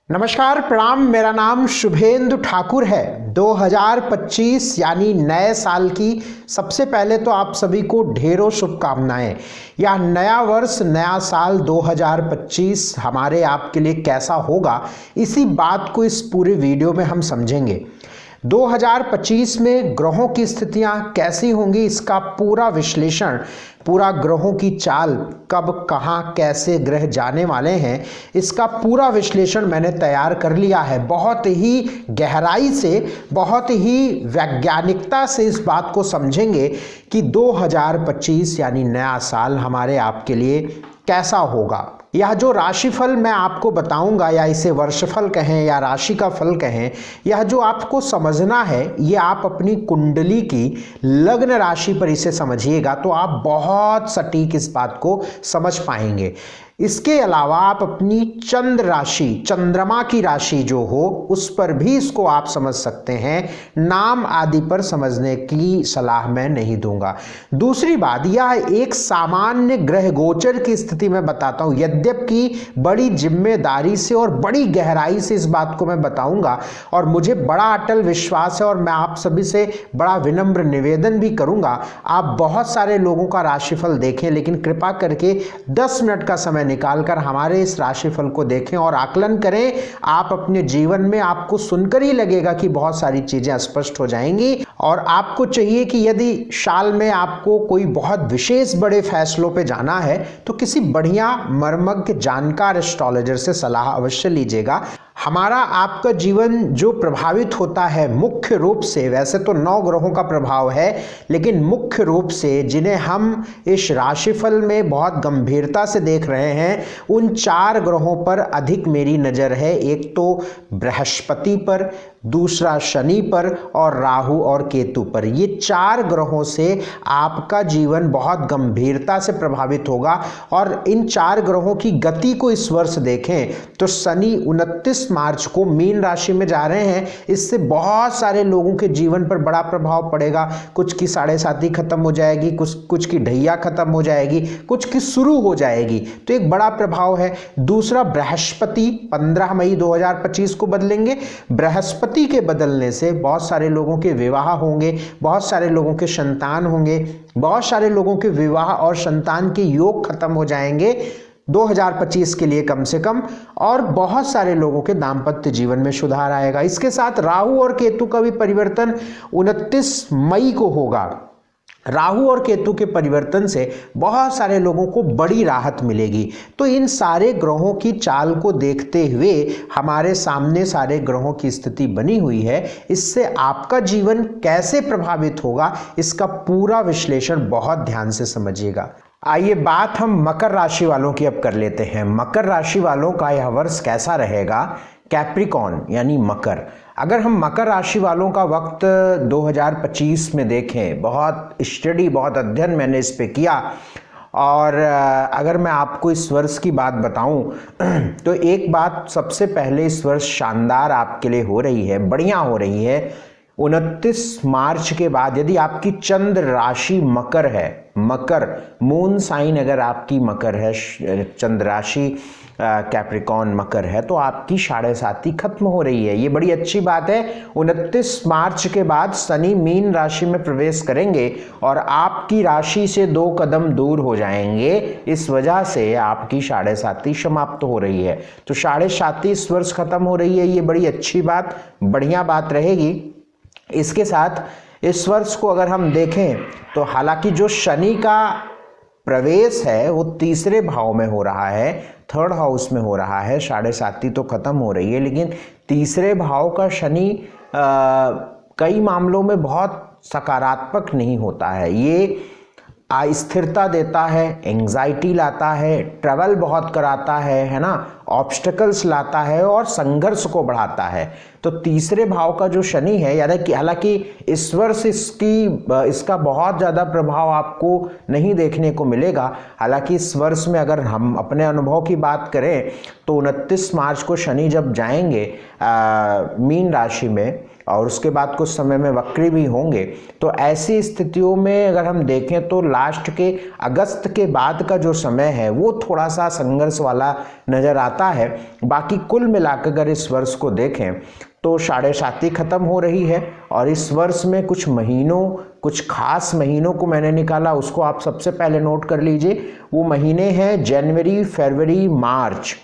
नमस्कार, प्रणाम। मेरा नाम शुभेंदु ठाकुर है। 2025 यानी नए साल की सबसे पहले तो आप सभी को ढेरों शुभकामनाएं। यह नया वर्ष, नया साल 2025 हमारे आपके लिए कैसा होगा, इसी बात को इस पूरे वीडियो में हम समझेंगे। 2025 में ग्रहों की स्थितियां कैसी होंगी, इसका पूरा विश्लेषण, पूरा ग्रहों की चाल, कब कहां कैसे ग्रह जाने वाले हैं, इसका पूरा विश्लेषण मैंने तैयार कर लिया है। बहुत ही गहराई से, बहुत ही वैज्ञानिकता से इस बात को समझेंगे कि 2025 यानी नया साल हमारे आपके लिए कैसा होगा। यह जो राशिफल मैं आपको बताऊंगा, या इसे वर्षफल कहें या राशि का फल कहें, यह जो आपको समझना है, ये आप अपनी कुंडली की लग्न राशि पर इसे समझिएगा तो आप बहुत सटीक इस बात को समझ पाएंगे। इसके अलावा आप अपनी चंद्र राशि, चंद्रमा की राशि जो हो, उस पर भी इसको आप समझ सकते हैं। नाम आदि पर समझने की सलाह मैं नहीं दूंगा। दूसरी बात, यह एक सामान्य ग्रह गोचर की स्थिति में बताता हूं, यद्यपि बड़ी जिम्मेदारी से और बड़ी गहराई से इस बात को मैं बताऊंगा, और मुझे बड़ा अटल विश्वास है और मैं आप सभी से बड़ा विनम्र निवेदन भी करूंगा। आप बहुत सारे लोगों का राशिफल देखें, लेकिन कृपा करके 10 मिनट का समय निकालकर हमारे इस राशिफल को देखें और आकलन करें। आप अपने जीवन में, आपको सुनकर ही लगेगा कि बहुत सारी चीजें स्पष्ट हो जाएंगी। और आपको चाहिए कि यदि साल में आपको कोई बहुत विशेष बड़े फैसलों पे जाना है तो किसी बढ़िया मर्मज्ञ जानकार एस्ट्रोलॉजर से सलाह अवश्य लीजिएगा। हमारा आपका जीवन जो प्रभावित होता है मुख्य रूप से, वैसे तो 9 ग्रहों का प्रभाव है, लेकिन मुख्य रूप से जिन्हें हम इस राशिफल में बहुत गंभीरता से देख रहे हैं, उन 4 ग्रहों पर अधिक मेरी नज़र है। एक तो बृहस्पति पर, दूसरा शनि पर और राहु और केतु पर। ये 4 ग्रहों से आपका जीवन बहुत गंभीरता से प्रभावित होगा। और इन 4 ग्रहों की गति को इस वर्ष देखें तो शनि 29 मार्च को मीन राशि में जा रहे हैं। इससे बहुत सारे लोगों के जीवन पर बड़ा प्रभाव पड़ेगा। कुछ की 7.5 खत्म हो जाएगी, कुछ की ढैया खत्म हो जाएगी, कुछ की शुरू हो जाएगी, तो एक बड़ा प्रभाव है। दूसरा, बृहस्पति 15 मई 2025 को बदलेंगे। बृहस्पति के बदलने से बहुत सारे लोगों के विवाह होंगे, बहुत सारे लोगों के संतान होंगे, बहुत सारे लोगों के विवाह और संतान के योग खत्म हो जाएंगे 2025 के लिए कम से कम, और बहुत सारे लोगों के दाम्पत्य जीवन में सुधार आएगा। इसके साथ राहु और केतु का भी परिवर्तन 29 मई को होगा। राहु और केतु के परिवर्तन से बहुत सारे लोगों को बड़ी राहत मिलेगी। तो इन सारे ग्रहों की चाल को देखते हुए हमारे सामने सारे ग्रहों की स्थिति बनी हुई है। इससे आपका जीवन कैसे प्रभावित होगा, इसका पूरा विश्लेषण बहुत ध्यान से समझिएगा। आइए बात हम मकर राशि वालों की अब कर लेते हैं। मकर राशि वालों का यह वर्ष कैसा रहेगा? कैप्रिकॉन यानी मकर। अगर हम मकर राशि वालों का वक्त 2025 में देखें, बहुत स्टडी, बहुत अध्ययन मैंने इस पे किया, और अगर मैं आपको इस वर्ष की बात बताऊं तो एक बात सबसे पहले इस वर्ष शानदार आपके लिए हो रही है, बढ़िया हो रही है। 29 मार्च के बाद यदि आपकी चंद्र राशि मकर है, मकर मून साइन अगर आपकी मकर है, चंद्र राशि कैप्रिकॉन मकर है, तो आपकी 7.5 खत्म हो रही है। ये बड़ी अच्छी बात है। 29 मार्च के बाद शनि मीन राशि में प्रवेश करेंगे और आपकी राशि से 2 कदम दूर हो जाएंगे। इस वजह से आपकी 7.5 समाप्त हो रही है। तो 7.5 इस वर्ष खत्म हो रही है। ये बड़ी अच्छी बात, बढ़िया बात रहेगी। इसके साथ इस वर्ष को अगर हम देखें तो हालांकि जो शनि का प्रवेश है वो 3रे भाव में हो रहा है, 3rd हाउस में हो रहा है, 7.5 तो खत्म हो रही है, लेकिन 3रे भाव का शनि कई मामलों में बहुत सकारात्मक नहीं होता है। ये अस्थिरता देता है, एंग्जाइटी लाता है, ट्रैवल बहुत कराता है ना, ऑब्स्टेकल्स लाता है और संघर्ष को बढ़ाता है। तो 3रे भाव का जो शनि है, यानी कि हालांकि इस वर्ष इसका बहुत ज़्यादा प्रभाव आपको नहीं देखने को मिलेगा। हालांकि इस वर्ष में अगर हम अपने अनुभव की बात करें तो 29 मार्च को शनि जब जाएंगे मीन राशि में, और उसके बाद कुछ समय में वक्री भी होंगे, तो ऐसी स्थितियों में अगर हम देखें तो लास्ट के अगस्त के बाद का जो समय है वो थोड़ा सा संघर्ष वाला नज़र आता जाता है। बाकी कुल मिलाकर अगर इस वर्ष को देखें तो 7.5 खत्म हो रही है और इस वर्ष में कुछ खास महीनों को मैंने निकाला, उसको आप सबसे पहले नोट कर लीजिए। वो महीने हैं जनवरी, फरवरी, मार्च।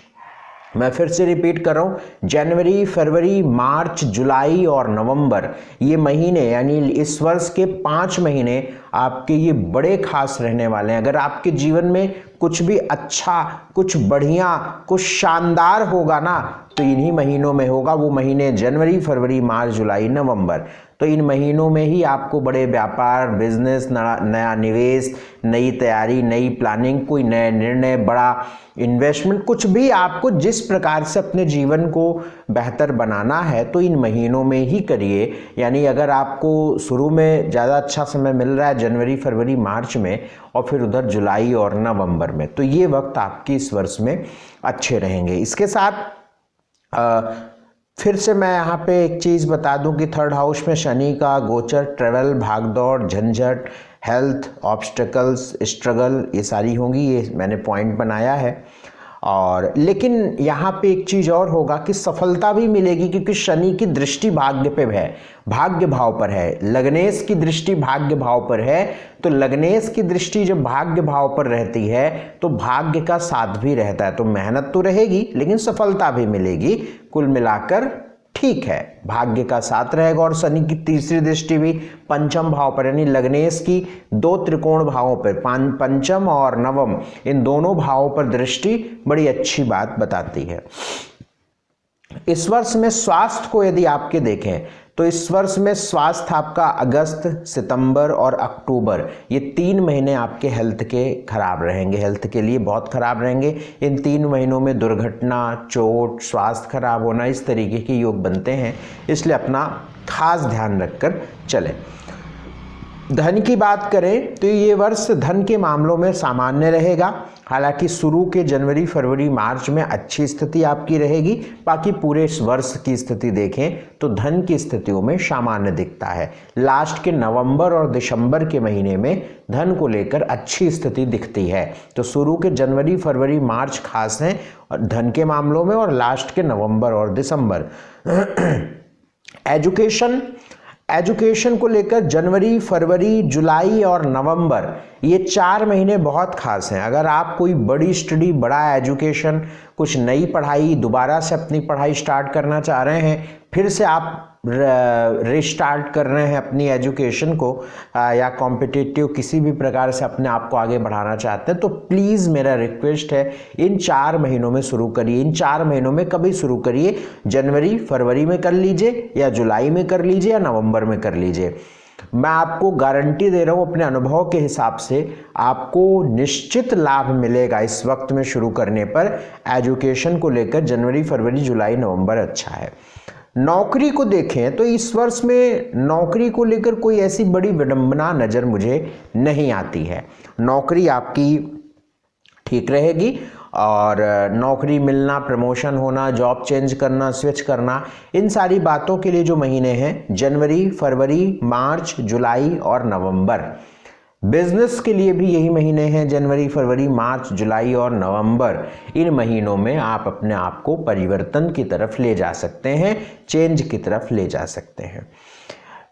मैं फिर से रिपीट कर रहा हूँ, जनवरी, फरवरी, मार्च, जुलाई और नवंबर, ये महीने यानी इस वर्ष के 5 महीने आपके ये बड़े खास रहने वाले हैं। अगर आपके जीवन में कुछ भी अच्छा, कुछ बढ़िया, कुछ शानदार होगा ना तो इन्हीं महीनों में होगा। वो महीने जनवरी, फरवरी, मार्च, जुलाई, नवंबर। तो इन महीनों में ही आपको बड़े व्यापार, बिजनेस, नया निवेश, नई तैयारी, नई प्लानिंग, कोई नए निर्णय, बड़ा इन्वेस्टमेंट, कुछ भी आपको जिस प्रकार से अपने जीवन को बेहतर बनाना है तो इन महीनों में ही करिए। यानी अगर आपको शुरू में ज़्यादा अच्छा समय मिल रहा है जनवरी, फरवरी, मार्च में और फिर उधर जुलाई और नवंबर में, तो ये वक्त आपके इस वर्ष में अच्छे रहेंगे। इसके साथ फिर से मैं यहाँ पे एक चीज़ बता दूं कि 3rd हाउस में शनि का गोचर, ट्रेवल, भागदौड़, झंझट, हेल्थ, ऑब्स्टेकल्स, स्ट्रगल, ये सारी होंगी, ये मैंने पॉइंट बनाया है। और लेकिन यहाँ पे एक चीज़ और होगा कि सफलता भी मिलेगी क्योंकि शनि की दृष्टि भाग्य पे है, भाग्य भाव पर है। लग्नेश की दृष्टि भाग्य भाव पर है, तो लग्नेश की दृष्टि जब भाग्य भाव पर रहती है तो भाग्य का साथ भी रहता है। तो मेहनत तो रहेगी लेकिन सफलता भी मिलेगी। कुल मिलाकर ठीक है, भाग्य का साथ रहेगा। और शनि की तीसरी दृष्टि भी पंचम भाव पर, यानी लग्नेश की 2 त्रिकोण भावों पर, पंचम और नवम, इन दोनों भावों पर दृष्टि बड़ी अच्छी बात बताती है। इस वर्ष में स्वास्थ्य को यदि आपके देखें तो इस वर्ष में स्वास्थ्य आपका अगस्त, सितंबर और अक्टूबर, ये 3 महीने आपके हेल्थ के खराब रहेंगे, हेल्थ के लिए बहुत खराब रहेंगे। इन 3 महीनों में दुर्घटना, चोट, स्वास्थ्य खराब होना, इस तरीके के योग बनते हैं, इसलिए अपना खास ध्यान रखकर चलें। धन की बात करें तो ये वर्ष धन के मामलों में सामान्य रहेगा। हालांकि शुरू के जनवरी, फरवरी, मार्च में अच्छी स्थिति आपकी रहेगी। बाकी पूरे इस वर्ष की स्थिति देखें तो धन की स्थितियों में सामान्य दिखता है। लास्ट के नवंबर और दिसंबर के महीने में धन को लेकर अच्छी स्थिति दिखती है। तो शुरू के जनवरी, फरवरी, मार्च खास हैं और धन के मामलों में, और लास्ट के नवंबर और दिसंबर। एजुकेशन को लेकर जनवरी, फरवरी, जुलाई और नवंबर, ये 4 महीने बहुत खास हैं। अगर आप कोई बड़ी स्टडी, बड़ा एजुकेशन, कुछ नई पढ़ाई, दोबारा से अपनी पढ़ाई स्टार्ट करना चाह रहे हैं, फिर से आप रिस्टार्ट कर रहे हैं अपनी एजुकेशन को, या कॉम्पिटिटिव किसी भी प्रकार से अपने आप को आगे बढ़ाना चाहते हैं, तो प्लीज़ मेरा रिक्वेस्ट है इन 4 महीनों में शुरू करिए। इन 4 महीनों में कभी शुरू करिए, जनवरी, फरवरी में कर लीजिए या जुलाई में कर लीजिए या नवंबर में कर लीजिए। मैं आपको गारंटी दे रहा हूँ अपने अनुभव के हिसाब से, आपको निश्चित लाभ मिलेगा इस वक्त में शुरू करने पर। एजुकेशन को लेकर जनवरी, फरवरी, जुलाई, नवंबर अच्छा है। नौकरी को देखें तो इस वर्ष में नौकरी को लेकर कोई ऐसी बड़ी विडंबना नज़र मुझे नहीं आती है। नौकरी आपकी ठीक रहेगी और नौकरी मिलना, प्रमोशन होना, जॉब चेंज करना, स्विच करना, इन सारी बातों के लिए जो महीने हैं जनवरी, फरवरी, मार्च, जुलाई और नवंबर। बिजनेस के लिए भी यही महीने हैं, जनवरी, फरवरी, मार्च, जुलाई और नवंबर। इन महीनों में आप अपने आप को परिवर्तन की तरफ ले जा सकते हैं, चेंज की तरफ ले जा सकते हैं।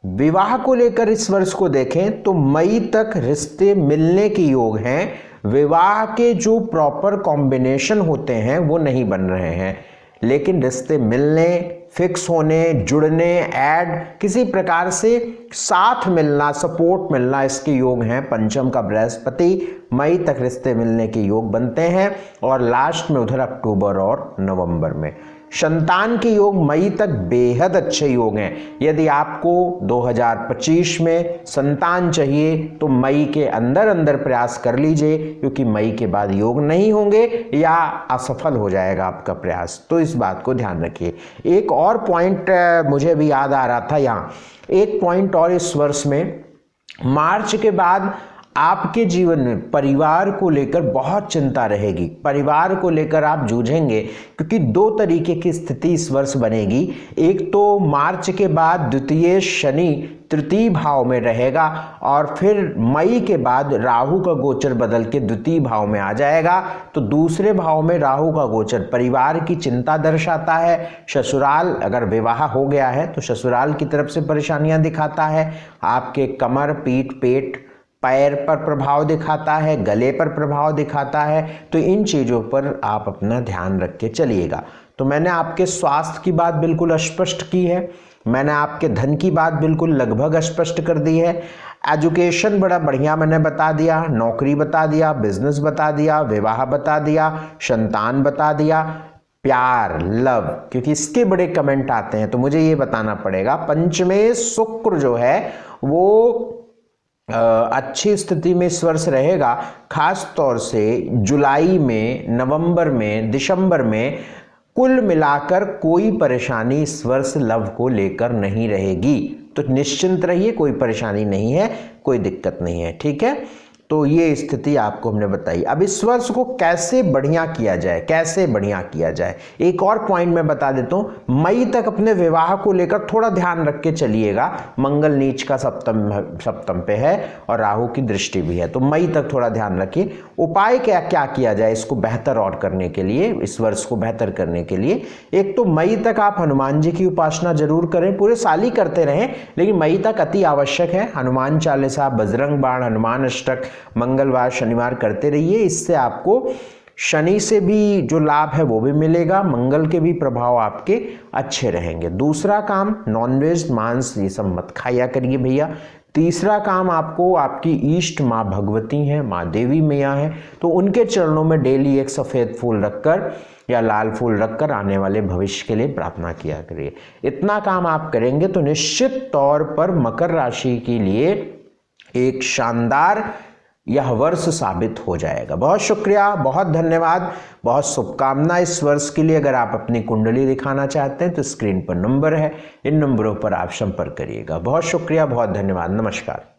विवाह को लेकर इस वर्ष को देखें तो मई तक रिश्ते मिलने के योग हैं। विवाह के जो प्रॉपर कॉम्बिनेशन होते हैं वो नहीं बन रहे हैं, लेकिन रिश्ते मिलने, फिक्स होने, जुड़ने, ऐड, किसी प्रकार से साथ मिलना, सपोर्ट मिलना, इसके योग हैं। पंचम का बृहस्पति, मई तक रिश्ते मिलने के योग बनते हैं और लास्ट में उधर अक्टूबर और नवंबर में। संतान के योग मई तक बेहद अच्छे योग हैं। यदि आपको 2025 में संतान चाहिए तो मई के अंदर प्रयास कर लीजिए, क्योंकि मई के बाद योग नहीं होंगे या असफल हो जाएगा आपका प्रयास। तो इस बात को ध्यान रखिए। एक और पॉइंट मुझे अभी याद आ रहा था, यहाँ एक पॉइंट और, इस वर्ष में मार्च के बाद आपके जीवन में परिवार को लेकर बहुत चिंता रहेगी, परिवार को लेकर आप जूझेंगे, क्योंकि दो तरीके की स्थिति इस वर्ष बनेगी। एक तो मार्च के बाद द्वितीय शनि तृतीय भाव में रहेगा और फिर मई के बाद राहु का गोचर बदल के द्वितीय भाव में आ जाएगा। तो दूसरे भाव में राहु का गोचर परिवार की चिंता दर्शाता है। ससुराल, अगर विवाह हो गया है तो ससुराल की तरफ से परेशानियां दिखाता है। आपके कमर, पीठ, पेट, पैर पर प्रभाव दिखाता है, गले पर प्रभाव दिखाता है। तो इन चीज़ों पर आप अपना ध्यान रख के चलिएगा। तो मैंने आपके स्वास्थ्य की बात बिल्कुल स्पष्ट की है, मैंने आपके धन की बात बिल्कुल लगभग स्पष्ट कर दी है। एजुकेशन बड़ा बढ़िया मैंने बता दिया, नौकरी बता दिया, बिजनेस बता दिया, विवाह बता दिया, संतान बता दिया, प्यार, लव, क्योंकि इसके बड़े कमेंट आते हैं तो मुझे ये बताना पड़ेगा। पंचमें शुक्र जो है वो अच्छी स्थिति में इस वर्ष रहेगा, खास तौर से जुलाई में, नवंबर में, दिसंबर में। कुल मिलाकर कोई परेशानी इस वर्ष लव को लेकर नहीं रहेगी, तो निश्चिंत रहिए, कोई परेशानी नहीं है, कोई दिक्कत नहीं है, ठीक है। तो ये स्थिति आपको हमने बताई। अब इस वर्ष को कैसे बढ़िया किया जाए, कैसे बढ़िया किया जाए, एक और पॉइंट मैं बता देता हूँ। मई तक अपने विवाह को लेकर थोड़ा ध्यान रख के चलिएगा। मंगल नीच का सप्तम पे है और राहु की दृष्टि भी है, तो मई तक थोड़ा ध्यान रखिए। उपाय क्या क्या किया जाए इसको बेहतर और करने के लिए, इस वर्ष को बेहतर करने के लिए? एक तो मई तक आप हनुमान जी की उपासना जरूर करें, पूरे साल ही करते रहें, लेकिन मई तक अति आवश्यक है। हनुमान चालीसा, बजरंग बाण, हनुमान अष्टक मंगलवार शनिवार करते रहिए। इससे आपको शनि से भी जो लाभ है वो भी मिलेगा, मंगल के भी प्रभाव आपके अच्छे रहेंगे। दूसरा काम, नॉनवेज, मांस ये सब मत खाया करिए भैया। तीसरा काम, आपको आपकी इष्ट माँ भगवती हैं, माँ देवी मैया हैं, तो उनके चरणों में डेली एक सफ़ेद फूल रखकर या लाल फूल रखकर आने वाले भविष्य के लिए प्रार्थना किया करिए। इतना काम आप करेंगे तो निश्चित तौर पर मकर राशि के लिए एक शानदार यह वर्ष साबित हो जाएगा। बहुत शुक्रिया, बहुत धन्यवाद, बहुत शुभकामना इस वर्ष के लिए। अगर आप अपनी कुंडली दिखाना चाहते हैं तो स्क्रीन पर नंबर है, इन नंबरों पर आप संपर्क करिएगा। बहुत शुक्रिया, बहुत धन्यवाद, नमस्कार।